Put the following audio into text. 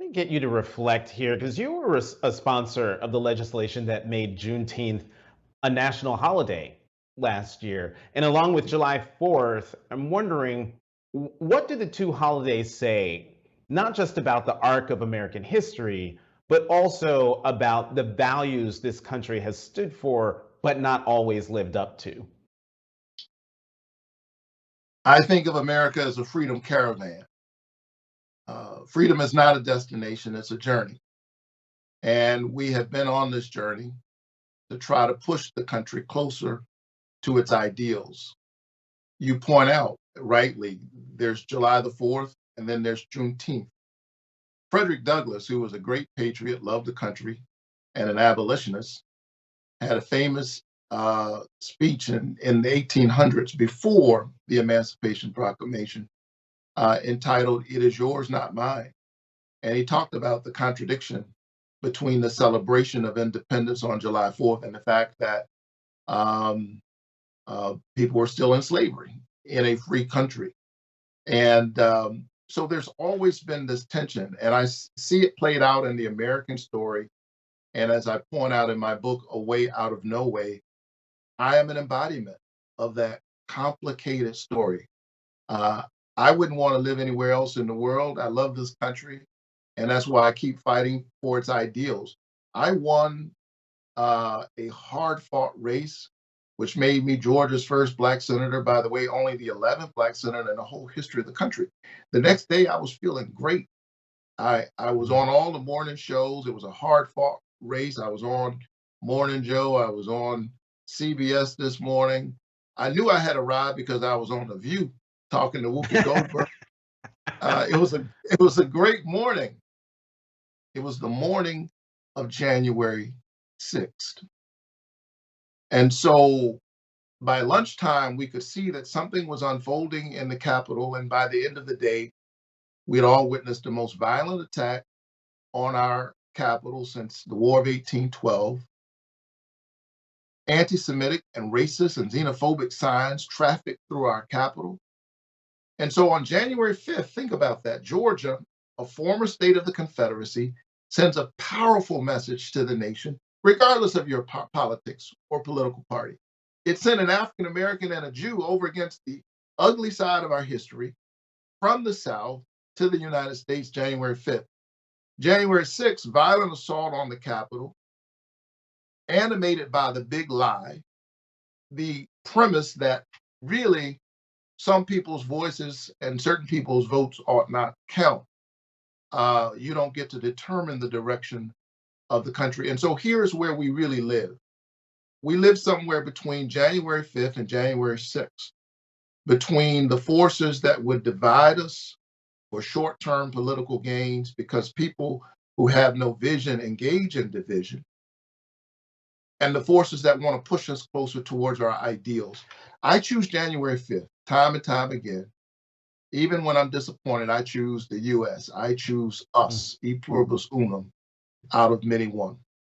Let me get you to reflect here because you were a sponsor of the legislation that made Juneteenth a national holiday last year. And along with July 4th, I'm wondering what do the two holidays say, not just about the arc of American history, but also about the values this country has stood for, but not always lived up to? I think of America as a freedom caravan. Freedom is not a destination, it's a journey. And we have been on this journey to try to push the country closer to its ideals. You point out rightly, there's July the 4th, and then there's Juneteenth. Frederick Douglass, who was a great patriot, loved the country, and an abolitionist, had a famous speech in the 1800s before the Emancipation Proclamation entitled, "It is yours, not mine." And he talked about the contradiction between the celebration of independence on July 4th and the fact that um, people were still in slavery in a free country. And so there's always been this tension. And I see it played out in the American story. And as I point out in my book, A Way Out of No Way, I am an embodiment of that complicated story. Uh, I wouldn't want to live anywhere else in the world. I love this country, and that's why I keep fighting for its ideals. I won a hard fought race, which made me Georgia's first Black senator, by the way, only the 11th Black senator in the whole history of the country. The next day, I was feeling great. I was on all the morning shows. It was a hard fought race. I was on Morning Joe. I was on CBS this morning. I knew I had arrived because I was on The View talking to Whoopi Goldberg. It was a great morning. It was the morning of January 6th. And so by lunchtime, we could see that something was unfolding in the Capitol. And by the end of the day, we had all witnessed the most violent attack on our Capitol since the War of 1812. Anti-Semitic and racist and xenophobic signs trafficked through our Capitol. And so on January 5th, think about that. Georgia, a former state of the Confederacy, sends a powerful message to the nation, regardless of your politics or political party. It sent an African American and a Jew over against the ugly side of our history from the South to the United States January 5th. January 6th, violent assault on the Capitol, animated by the big lie, the premise that really some people's voices and certain people's votes ought not count. You don't get to determine the direction of the country. And so here's where we really live. We live somewhere between January 5th and January 6th, between the forces that would divide us for short-term political gains because people who have no vision engage in division, and the forces that want to push us closer towards our ideals. I choose January 5th, time and time again. Even when I'm disappointed, I choose the US. I choose us, e pluribus unum, out of many one.